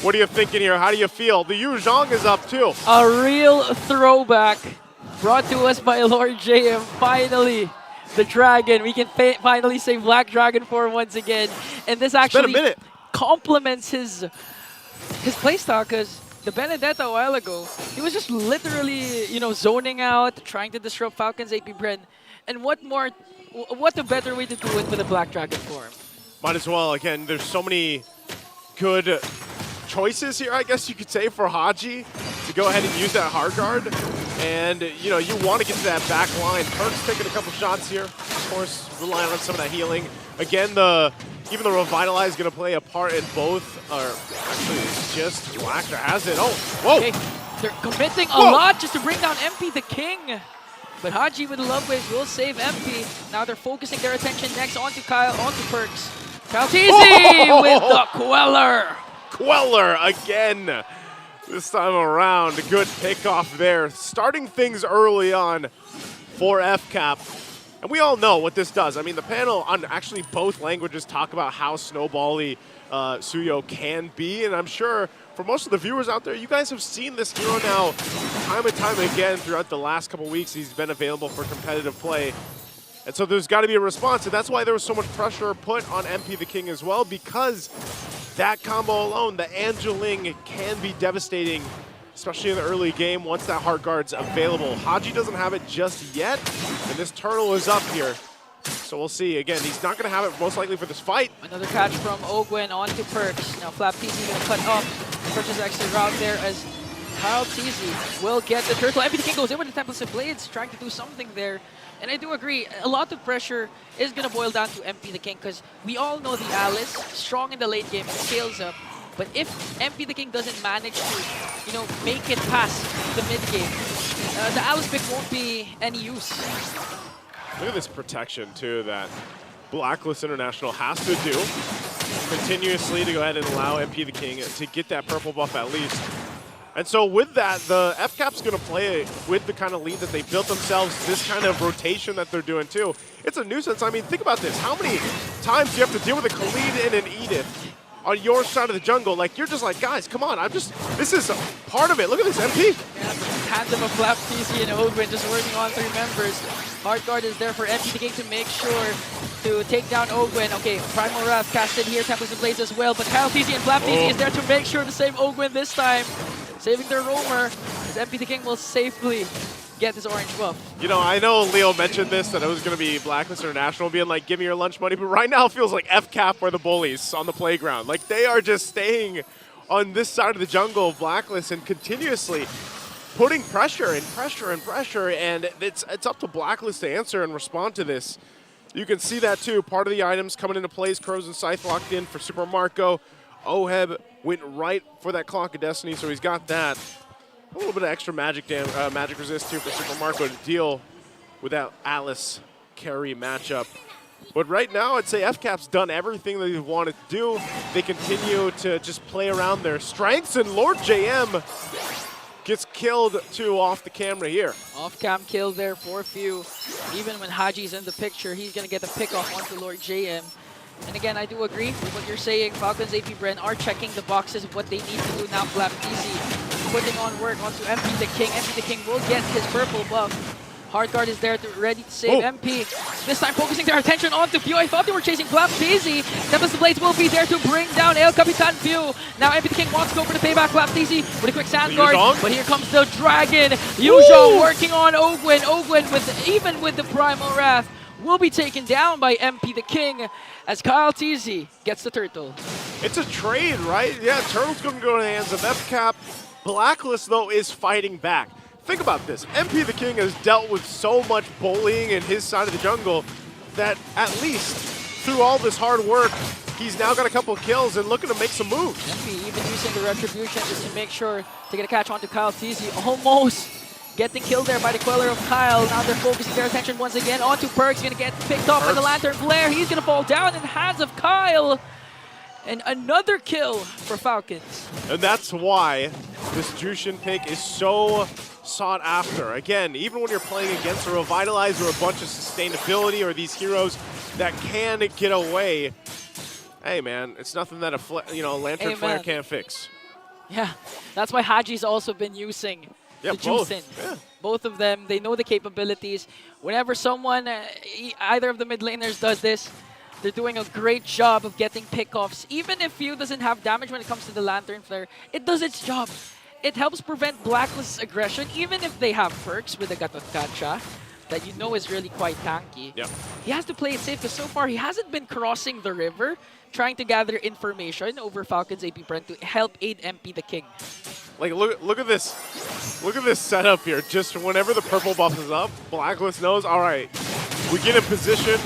What are you thinking here? How do you feel? The Yu Zhang is up too. A real throwback brought to us by Lord JM. Finally, the Dragon. We can finally say Black Dragon form once again. And this actually complements his playstyle, because the Benedetta a while ago, he was just literally, zoning out, trying to disrupt Falcons Apbren. And what a better way to do it with a Black Dragon form? Might as well. Again, there's so many good choices here, I guess you could say, for Haji to go ahead and use that hard guard. And, you want to get to that back line. Perk's taking a couple shots here. Of course, relying on some of that healing. Again, even the Revitalize is going to play a part in both. Or actually, it's just Black that has it. Oh, whoa! Okay. They're committing a lot just to bring down MP the King. But Haji with the Love Waves will save MP. Now they're focusing their attention next onto Kyle, onto Perks. Kyle with the Queller. Queller again. This time around, a good pickoff there. Starting things early on for FCAP. And we all know what this does. I mean, the panel on actually both languages talk about how snowbally Suyo can be. And I'm sure for most of the viewers out there, you guys have seen this hero now time and time again throughout the last couple weeks. He's been available for competitive play. And so there's got to be a response. And that's why there was so much pressure put on MP the King as well, because that combo alone, the Angeling, can be devastating, especially in the early game once that hard guard's available. Haji doesn't have it just yet, and this turtle is up here. So we'll see. Again, he's not going to have it most likely for this fight. Another catch from Ggwp onto Perks. Now Mpl-Ph going to cut off Perks' extra route there as Kyle TZ will get the turtle. MP the King goes in with the Tempest of Blades, trying to do something there. And I do agree, a lot of pressure is going to boil down to MP the King, because we all know the Alice, strong in the late game, scales up. But if MP the King doesn't manage to, make it past the mid game, the Alice pick won't be any use. Look at this protection, too, that Blacklist International has to do continuously to go ahead and allow MP the King to get that purple buff at least. And so with that, the FCAP's going to play with the kind of lead that they built themselves, this kind of rotation that they're doing too. It's a nuisance. I mean, think about this. How many times do you have to deal with a Khalid and an Edith on your side of the jungle? Like, you're just like, guys, come on. This is part of it. Look at this, MP. Yeah, the tandem of Mpl-Ph and Ggwp just working on 3 members. Hard guard is there for MP the King to make sure to take down Ggwp. Okay, Primal Wrath casted here, Tempest of Blades as well, but Kyle TZ and Mpl-Ph is there to make sure to save Ggwp this time. Saving their roamer, as MP the King will safely get his orange buff. I know Leo mentioned this, that it was going to be Blacklist International being like, give me your lunch money, but right now it feels like FCAP are the bullies on the playground. Like, they are just staying on this side of the jungle of Blacklist and continuously putting pressure and pressure and pressure, and it's up to Blacklist to answer and respond to this. You can see that too. Part of the items coming into place, Crows and Scythe locked in for Super Marco. Oheb went right for that Clock of Destiny, so he's got that. A little bit of extra magic resist too for Super Marco to deal with that Alice carry matchup. But right now, I'd say FCAP's done everything that they wanted to do. They continue to just play around their strengths, and Lord JM gets killed too off the camera here. Off-cam kill there for few. Even when Haji's in the picture, he's going to get the pick off onto Lord JM. And again, I do agree with what you're saying. Falcons Apbren are checking the boxes of what they need to do now. Mpl-Ph putting on work onto MP the King. MP the King will get his purple buff. Hard guard is there ready to save MP. This time focusing their attention onto Pew. I thought they were chasing Mpl-Ph. Tempest of Blades will be there to bring down El Capitan Pew. Now MP the King wants to go for the payback. Mpl-Ph with a quick sand guard. But here comes the Dragon. Yu Zhang working on Ggwp. Ggwp even with the Primal Wrath will be taken down by MP the King as Kyle TZ gets the turtle. It's a trade, right? Yeah, turtle's going to go in the hands of FCAP. Blacklist, though, is fighting back. Think about this. MP the King has dealt with so much bullying in his side of the jungle that at least through all this hard work, he's now got a couple of kills and looking to make some moves. MP even using the Retribution just to make sure to get a catch onto Kyle TZ. Almost getting killed there by the Queller of Kyle. Now they're focusing their attention once again onto Perks. Going to get picked off by the Lantern Flare. He's going to fall down in the hands of Kyle. And another kill for Falcons. And that's why this Jushin pick is so sought after. Again, even when you're playing against a Revitalize or a bunch of sustainability or these heroes that can get away, hey man, it's nothing that a Lantern Flare can't fix. Yeah, that's why Haji's also been using the both. Juicin. Yeah. Both of them, they know the capabilities. Whenever someone, either of the mid laners does this, they're doing a great job of getting pickoffs. Even if Few doesn't have damage when it comes to the Lantern Flare, it does its job. It helps prevent Blacklist's aggression, even if they have perks with the Gatotkacha that you know is really quite tanky. Yep. He has to play it safe because so far he hasn't been crossing the river trying to gather information over Falcons Apbren to help aid MP the King. Like, look at this. Look at this setup here. Just whenever the purple buff is up, Blacklist knows, all right, we get in position,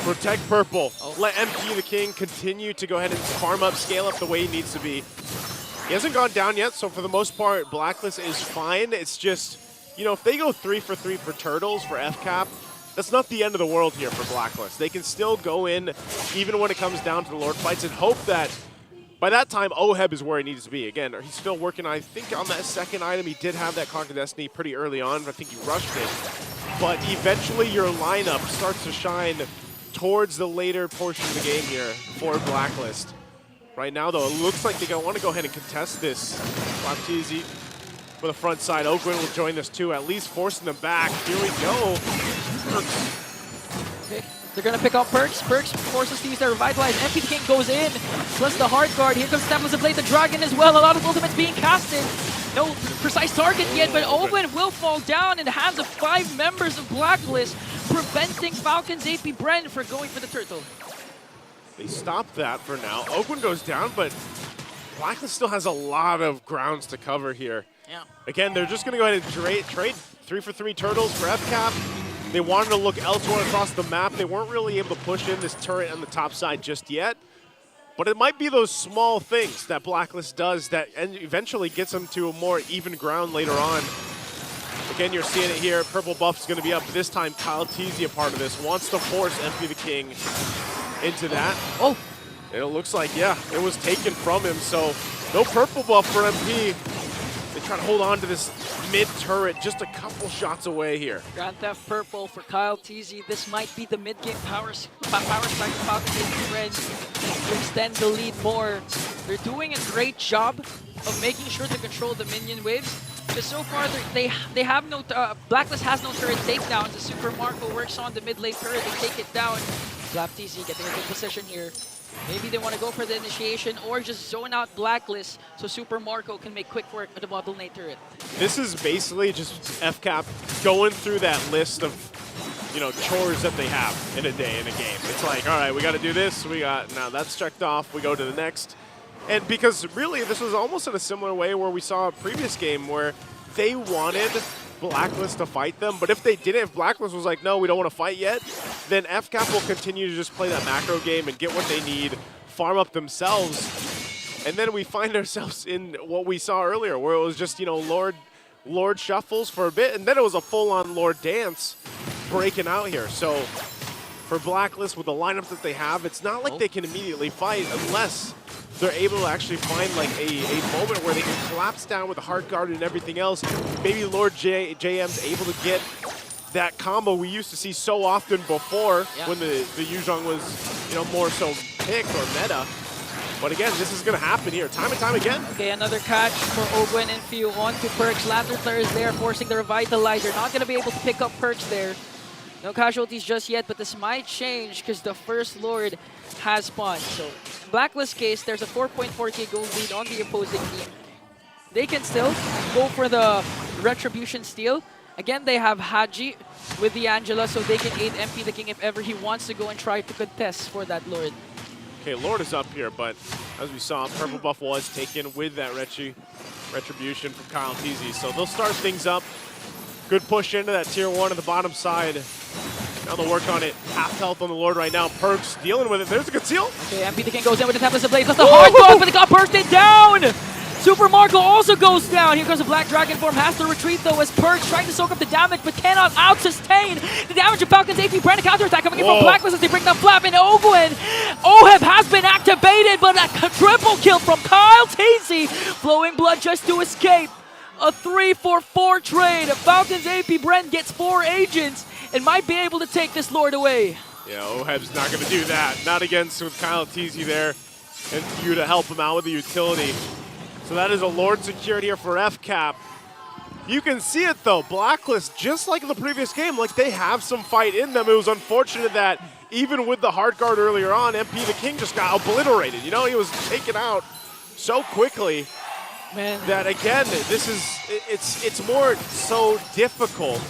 protect purple. Let MP the King continue to go ahead and farm up, scale up the way he needs to be. He hasn't gone down yet, so for the most part, Blacklist is fine. It's just, you know, if they go 3 for 3 for Turtles for FCAP, that's not the end of the world here for Blacklist. They can still go in, even when it comes down to the Lord fights, and hope that by that time, Oheb is where he needs to be. Again, he's still working, I think, on that second item. He did have that Conquer Destiny pretty early on. I think he rushed it. But eventually, your lineup starts to shine towards the later portion of the game here for Blacklist. Right now, though, it looks like they want to go ahead and contest this. Baptiste for the front side. Ggwp will join this too, at least forcing them back. Here we go. Okay. They're going to pick up Perks. Perks forces to use their Revitalize. MP the King goes in, plus the Hard Guard. Here comes Stefan to play the Dragon as well. A lot of ultimates being casted. No precise target yet, but Ggwp will fall down in the hands of 5 members of Blacklist, preventing Falcons Apbren for going for the Turtle. They stopped that for now. Ggwp goes down, but Blacklist still has a lot of grounds to cover here. Yeah. Again, they're just going to go ahead and trade 3 for 3 Turtles for FCAP. They wanted to look elsewhere across the map. They weren't really able to push in this turret on the top side just yet. But it might be those small things that Blacklist does that eventually gets them to a more even ground later on. Again, you're seeing it here. Purple buff is going to be up. This time, Mpl-Ph, a part of this, wants to force MP the King into that. Oh. And it looks like, yeah, it was taken from him. So no purple buff for MP. They try to hold on to this mid-turret just a couple shots away here. Grand Theft Purple for Mpl-Ph. This might be the mid-game power spike for Falcons Apbren to extend the lead more. They're doing a great job of making sure to control the minion waves. Because so far, they have no... Blacklist has no turret takedowns. The Super Marco works on the mid-lane turret. They take it down. Mpl-Ph getting a good position here. Maybe they want to go for the initiation or just zone out Blacklist so Super Marco can make quick work with the bottle lane turret. This is basically just FCAP going through that list of, you know, chores that they have in a day in a game. It's like, all right, we got to do this. We got, now that's checked off. We go to the next. And because really this was almost in a similar way where we saw a previous game where they wanted Blacklist to fight them, but if they didn't, if Blacklist was like, no, we don't want to fight yet, then FCAP will continue to just play that macro game and get what they need, farm up themselves, and then we find ourselves in what we saw earlier, where it was just, you know, Lord shuffles for a bit, and then it was a full-on Lord dance breaking out here. So for Blacklist, with the lineup that they have, it's not like they can immediately fight unless they're able to actually find like a moment where they can collapse down with the Heart Guard and everything else. Maybe Lord JM's able to get that combo we used to see so often before when the Yuzhong was, you know, more so picked or meta. But again, this is going to happen here time and time again. Okay, another catch for Ggwp and Few onto Perks. Lantern Flare is there, forcing the Revitalizer. Not going to be able to pick up Perks there. No casualties just yet, but this might change because the first Lord has spawned. So in Blacklist case, there's a 4.4k gold lead on the opposing team. They can still go for the Retribution steal. Again, they have Haji with the Angela, so they can aid MP the King if ever he wants to go and try to contest for that Lord. Okay, Lord is up here, but as we saw, purple buff was taken with that Retribution from Mpl-Ph. So they'll start things up. Good push into that tier 1 on the bottom side. Now they'll work on it. Half health on the Lord right now. Perks dealing with it. There's a conceal. Okay, MP the King goes in with the Tempest Ablaze. That's the hard block, but they got bursted down! Super Marco also goes down. Here comes the Black Dragon form. Has to retreat though as Perks trying to soak up the damage but cannot out-sustain the damage of Falcons Apbren. A counterattack coming in from Blacklist as they bring down Flap and Ggwp. Oheb has been activated, but a triple kill from Mpl-Ph. Flowing blood just to escape. A 3-for-4 trade. Falcons Apbren gets 4 agents and might be able to take this Lord away. Yeah, Oheb's not going to do that. Not against with Mpl-Ph there. And Few to help him out with the utility. So that is a Lord secured here for FCAP. You can see it though, Blacklist, just like in the previous game, like they have some fight in them. It was unfortunate that even with the hard guard earlier on, MP the King just got obliterated. You know, he was taken out so quickly. Man. That again, it's more so difficult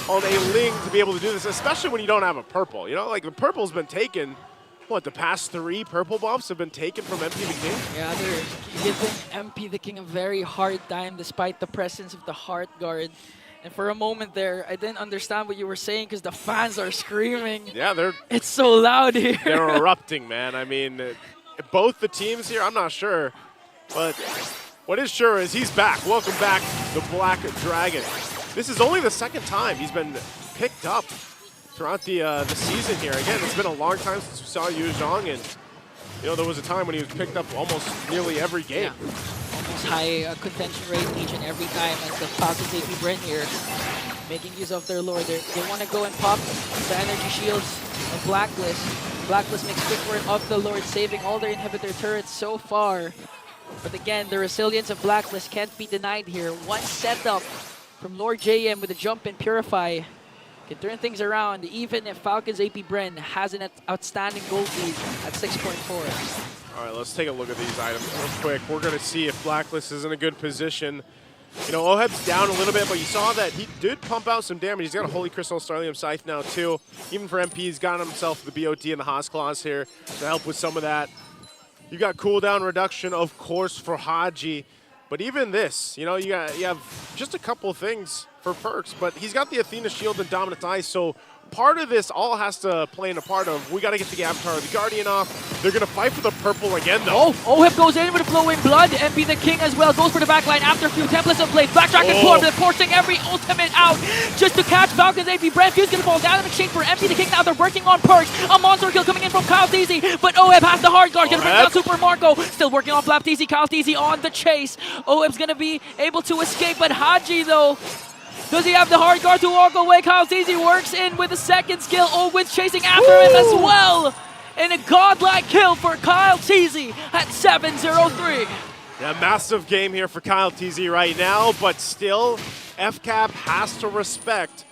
on a Ling to be able to do this, especially when you don't have a purple. You know, like the purple's been taken. What, the past 3 purple buffs have been taken from MP the King? Yeah, they're giving MP the King a very hard time despite the presence of the Heart Guard. And for a moment there, I didn't understand what you were saying because the fans are screaming. Yeah, it's so loud here. They're erupting, man. I mean, both the teams here, I'm not sure. But what is sure is he's back. Welcome back, the Black Dragon. This is only the 2nd time he's been picked up throughout the season here. Again, it's been a long time since we saw Yu Zhang, and you know there was a time when he was picked up almost nearly every game. Yeah. Almost high contention rate each and every time, and the Falcons Apbren here making use of their lore. They want to go and pop the energy shields of Blacklist. Blacklist makes quick work of the Lord, saving all their inhibitor turrets so far. But again, the resilience of Blacklist can't be denied here. One setup from Lord JM with a jump and Purify can turn things around, even if Falcons Apbren has an outstanding gold lead at 6.4. All right, let's take a look at these items real quick. We're going to see if Blacklist is in a good position. You know, Oheb's down a little bit, but you saw that he did pump out some damage. He's got a Holy Crystal Starlium Scythe now, too. Even for MP, he's got himself the BOT and the Haas Claws here to help with some of that. You got cooldown reduction, of course, for Haji. But even this, you know, you have just a couple of things for perks, but he's got the Athena Shield and Dominant Eyes, so part of this all has to play in a part of we got to get the Avatar of the Guardian off. They're going to fight for the purple again, though. Oh, Oheb goes in with flowing blood. MP the King as well goes for the backline after a few templates of Blade. Black Dragon Form, they're forcing every ultimate out just to catch Falcons Apbren. Fuse going to fall down in exchange for MP the King. Now they're working on perks. A monster kill coming in from Kyle Teasy, but Oheb has the hard guard. Going to bring down Super Marco. Still working on Flap Teasy. Kyle Teasy on the chase. Oheb's going to be able to escape, but Haji, though, does he have the hard guard to walk away? Kyle Teasy works in with the 2nd skill. Owens chasing after him as well. And a godlike kill for Kyle Teasy at 7-0-3. Yeah, massive game here for Kyle Teasy right now, but still, FCAP has to respect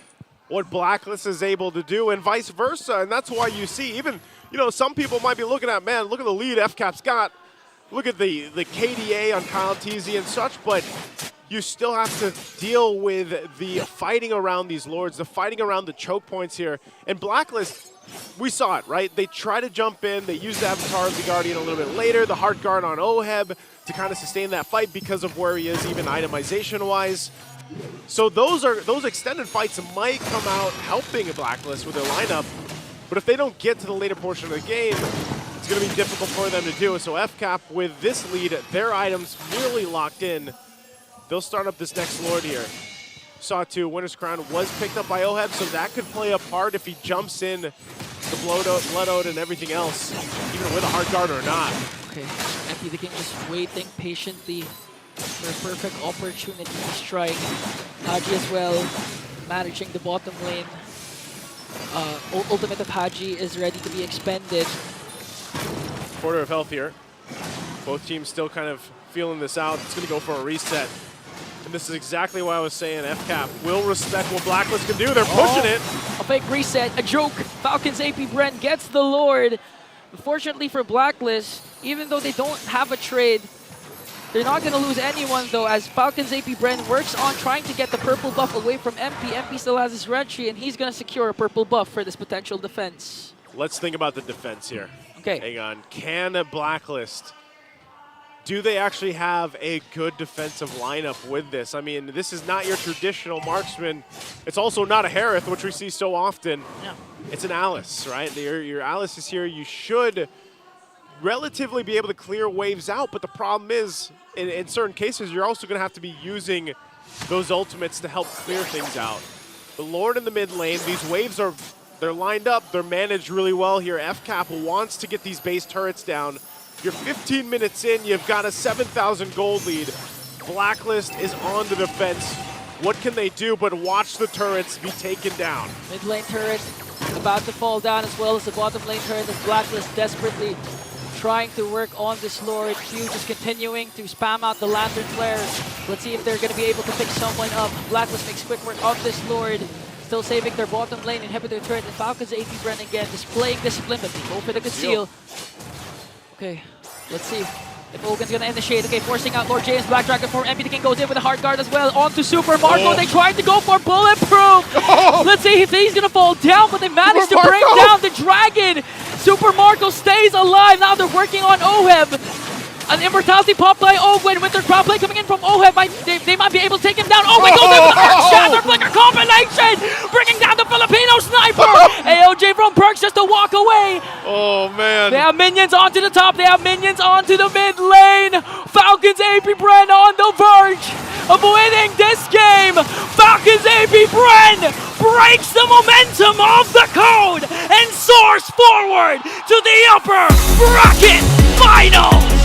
what Blacklist is able to do and vice versa. And that's why you see even, you know, some people might be looking at, man, look at the lead FCAP's got. Look at the KDA on Kyle Teasy and such, but you still have to deal with the fighting around these lords, the fighting around the choke points here. And Blacklist, we saw it, right? They try to jump in, they use the Avatar of the Guardian a little bit later, the hard guard on Oheb to kind of sustain that fight because of where he is, even itemization-wise. So those extended fights might come out helping a Blacklist with their lineup, but if they don't get to the later portion of the game, it's going to be difficult for them to do. So FCAP, with this lead, their items nearly locked in. They'll start up this next Lord here. Sawtooth, Winter's Crown was picked up by Oheb, so that could play a part if he jumps in the Blood Ode and everything else, even with a hard guard or not. Okay, MP the King just waiting patiently for a perfect opportunity to strike. Haji as well, managing the bottom lane. Ultimate of Haji is ready to be expended. Quarter of health here. Both teams still kind of feeling this out. It's going to go for a reset. And this is exactly why I was saying FCAP will respect what Blacklist can do. They're pushing it. A fake reset, a joke. Falcons Apbren gets the Lord. Unfortunately for Blacklist, even though they don't have a trade, they're not going to lose anyone though, as Falcons Apbren works on trying to get the purple buff away from MP. MP still has his red tree, and he's going to secure a purple buff for this potential defense. Let's think about the defense here. Okay. Hang on. Can Blacklist, do they actually have a good defensive lineup with this? I mean, this is not your traditional marksman. It's also not a Harith, which we see so often. Yeah. It's an Alice, right? Your Alice is here. You should relatively be able to clear waves out, but the problem is, in certain cases, you're also going to have to be using those ultimates to help clear things out. The Lord in the mid lane, these waves are, they're lined up, they're managed really well here. FCAP wants to get these base turrets down. You're 15 minutes in, you've got a 7,000 gold lead. Blacklist is on the defense. What can they do but watch the turrets be taken down? Mid lane turret about to fall down, as well as the bottom lane turret of Blacklist desperately trying to work on this Lord. Q just continuing to spam out the Lantern Flare. Let's see if they're going to be able to pick someone up. Blacklist makes quick work of this Lord. Still saving their bottom lane, inhibitor turret, and Falcons Apbren again displaying discipline, but they go for the conceal. Okay, let's see if Ogan's gonna initiate. Okay, forcing out Lord James, Black Dragon for MP. The King goes in with a hard guard as well. On to Super Marco. They tried to go for Bulletproof. Let's see if he's gonna fall down, but they managed to bring down the Dragon. Super Marco stays alive. Now they're working on Oheb. An Immortality pop by Ogwen with their crowd play coming in from Oheb. They might be able to take him down. Ogwen goes in with the Arc Shatter Flicker combination, bringing down the Filipino Sniper. AOJ from Perks just to walk away. Oh, man. They have minions onto the top. They have minions onto the mid lane. Falcons Apbren on the verge of winning this game. Falcons Apbren breaks the momentum of the code and soars forward to the upper bracket finals.